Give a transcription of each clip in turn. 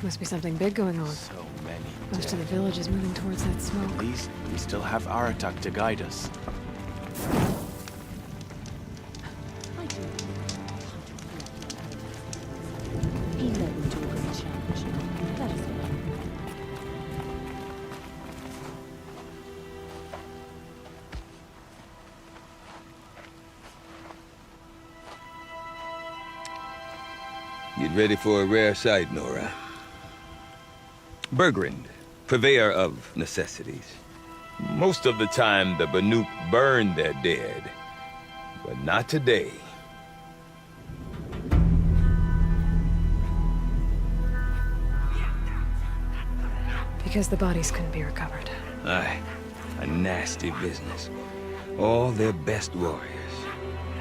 Must be something big going on. So many Most of the dead. village is moving towards that At smoke. least we still have Aratak to guide us. I do. He led me to a great challenge. That is all. Get ready for a rare sight, Nora. Bergrind, purveyor of necessities. Most of the time, the Banuk burn their dead. But not today. Because the bodies couldn't be recovered. Aye, a nasty business. All their best warriors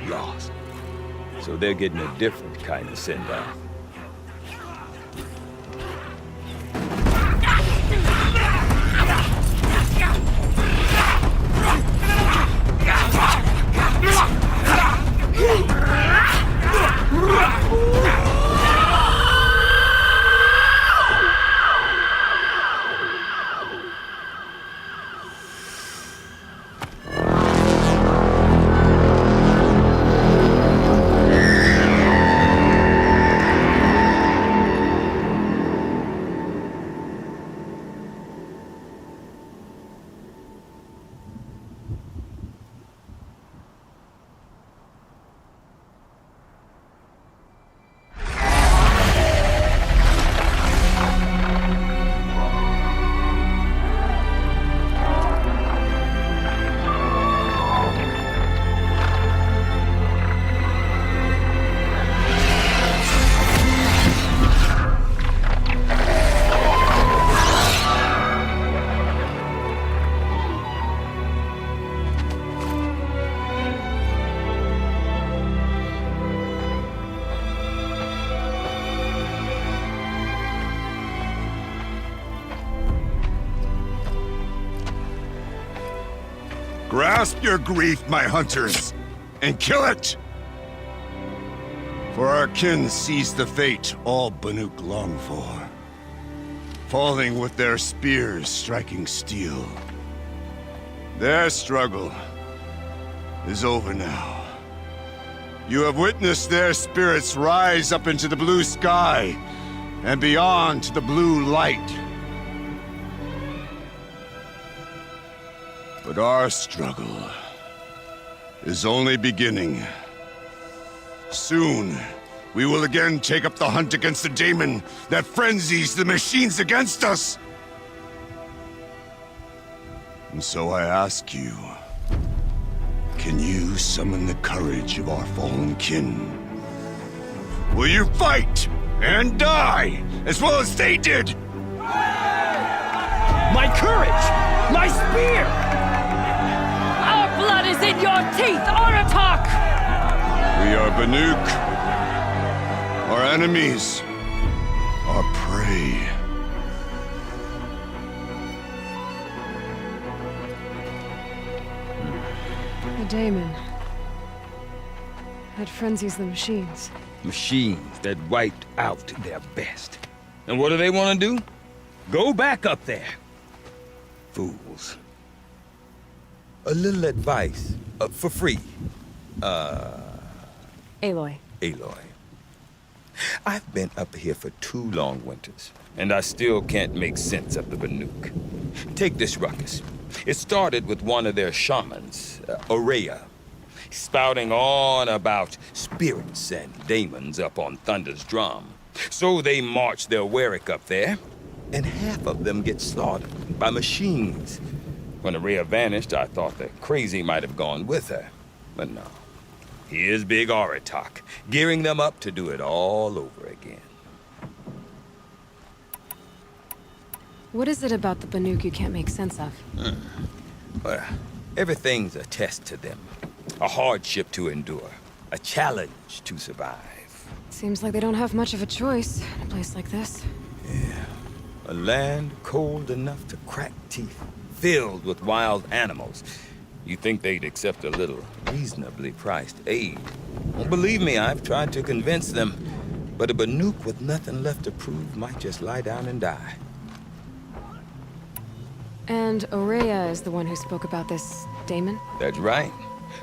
lost. So they're getting a different kind of send-off. Grasp your grief, my hunters, and kill it! For our kin sees the fate all Banuk long for. Falling with their spears striking steel. Their struggle is over now. You have witnessed their spirits rise up into the blue sky and beyond to the blue light. But our struggle is only beginning. Soon, we will again take up the hunt against the daemon that frenzies the machines against us. And so I ask you, can you summon the courage of our fallen kin? Will you fight and die as well as they did? My courage! My spear! Our blood is in your teeth, Aratak! We are Banuk. Our enemies. Our prey. The daemon. That frenzies the machines. Machines that wiped out their best. And what do they want to do? Go back up there. Fools. A little advice, for free. Aloy. Aloy. I've been up here for 2 long winters, and I still can't make sense of the Banuk. Take this ruckus. It started with one of their shamans, Aurea, spouting on about spirits and daemons up on Thunder's drum. So they march their Warwick up there, and half of them get slaughtered by machines. When Aurea vanished, I thought the crazy might have gone with her, but no. Here's Big Aratak, gearing them up to do it all over again. What is it about the Banuk you can't make sense of? Well, everything's a test to them. A hardship to endure. A challenge to survive. Seems like they don't have much of a choice in a place like this. Yeah. A land cold enough to crack teeth, filled with wild animals. You'd think they'd accept a little reasonably priced aid. Well, believe me, I've tried to convince them, But a Banuk with nothing left to prove might just lie down and die. And Aurea is the one who spoke about this daemon? That's right.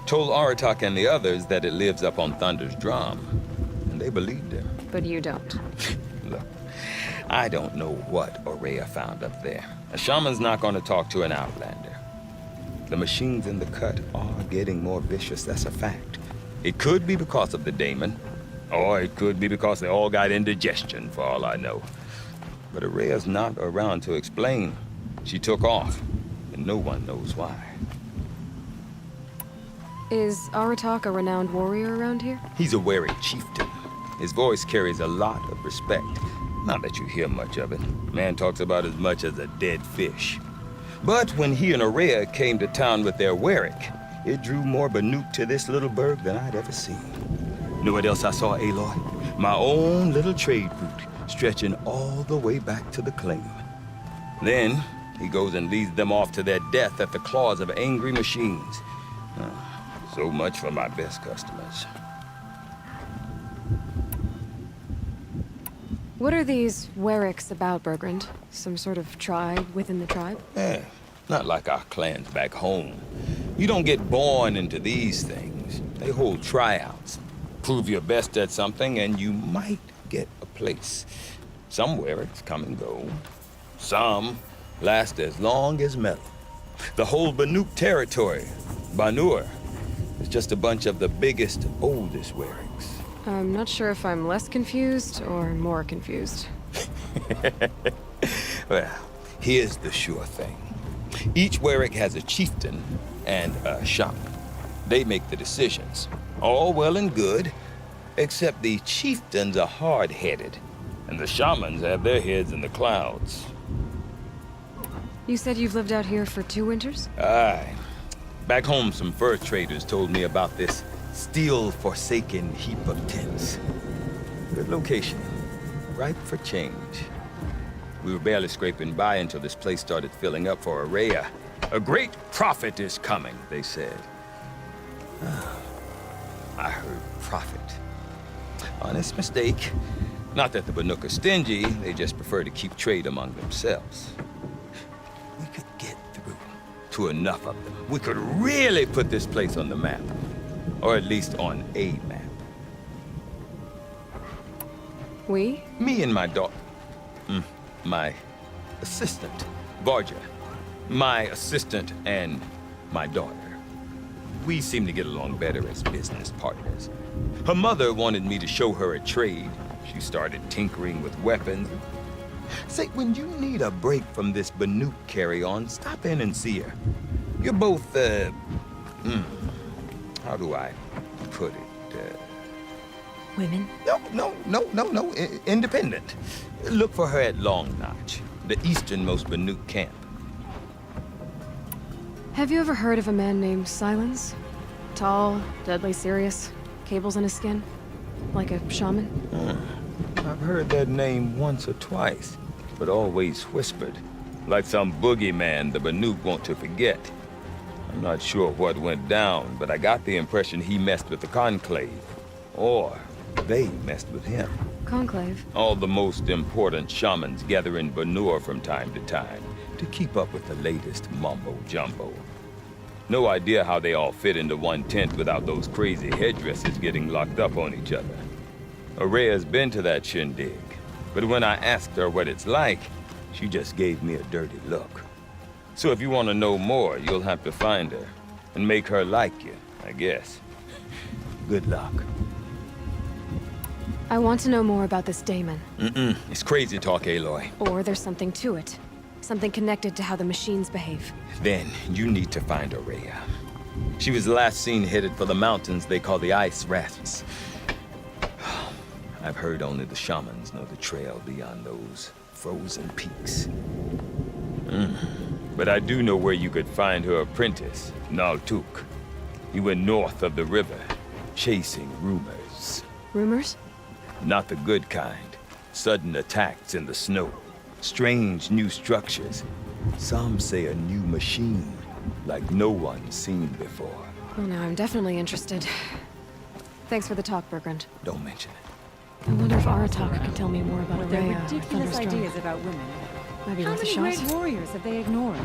Told Aratak and the others that it lives up on Thunder's drum. And they believed him. But you don't. Look, I don't know what Aurea found up there. A shaman's not going to talk to an outlander. The machines in the cut are getting more vicious, that's a fact. It could be because of the daemon, or it could be because they all got indigestion, for all I know. But Aurea's not around to explain. She took off, and no one knows why. Is Aratak a renowned warrior around here? He's a wary chieftain. His voice carries a lot of respect. Not that you hear much of it. Man talks about as much as a dead fish. But when he and Aurea came to town with their Warwick, it drew more Banuk to this little burg than I'd ever seen. Know what else I saw, Aloy? My own little trade route, stretching all the way back to the claim. Then, he goes and leads them off to their death at the claws of angry machines. So much for my best customers. What are these Wericks about, Bergrand? Some sort of tribe within the tribe? Not like our clans back home. You don't get born into these things. They hold tryouts. Prove your best at something and you might get a place. Some Wericks come and go. Some last as long as metal. The whole Banuk territory, Banur, is just a bunch of the biggest, oldest Wericks. I'm not sure if I'm less confused or more confused. Well, here's the sure thing. Each Warwick has a chieftain and a shaman. They make the decisions. All well and good, except the chieftains are hard-headed, and the shamans have their heads in the clouds. You said you've lived out here for 2 winters? Aye. Back home, some fur traders told me about this steel-forsaken heap of tents. Good location. Ripe for change. We were barely scraping by until this place started filling up for Aurea. A great prophet is coming, they said. I heard prophet. Honest mistake. Not that the Banuk are stingy, they just prefer to keep trade among themselves. We could get through to enough of them. We could really put this place on the map. Or at least on a map. We? Me and my daughter. My assistant, Varja. My assistant and my daughter. We seem to get along better as business partners. Her mother wanted me to show her a trade. She started tinkering with weapons. Say, when you need a break from this Banuk carry-on, stop in and see her. You're both, how do I put it? Women? No, independent. Look for her at Long Notch, the easternmost Banuk camp. Have you ever heard of a man named Silence? Tall, deadly serious, cables in his skin? Like a shaman? I've heard that name once or twice, but always whispered. Like some boogeyman the Banuk want to forget. I'm not sure what went down, but I got the impression he messed with the Conclave. Or they messed with him. Conclave? All the most important shamans gather in Banur from time to time to keep up with the latest mumbo-jumbo. No idea how they all fit into one tent without those crazy headdresses getting locked up on each other. Aurea's been to that shindig, but when I asked her what it's like, she just gave me a dirty look. So if you want to know more, you'll have to find her and make her like you, I guess. Good luck. I want to know more about this daemon. It's crazy talk, Aloy. Or there's something to it. Something connected to how the machines behave. Then you need to find Aurea. She was last seen headed for the mountains they call the Ice Rasps. I've heard only the shamans know the trail beyond those frozen peaks. But I do know where you could find her apprentice, Naltuk. He went north of the river, chasing rumors. Rumors? Not the good kind. Sudden attacks in the snow. Strange new structures. Some say a new machine, like no one's seen before. Well, now I'm definitely interested. Thanks for the talk, Bergrand. Don't mention it. I wonder if Aratak could tell me more about With their Araya or ridiculous Thunderstruck. ideas about women. Might be How worth a many shot. great warriors have they ignored?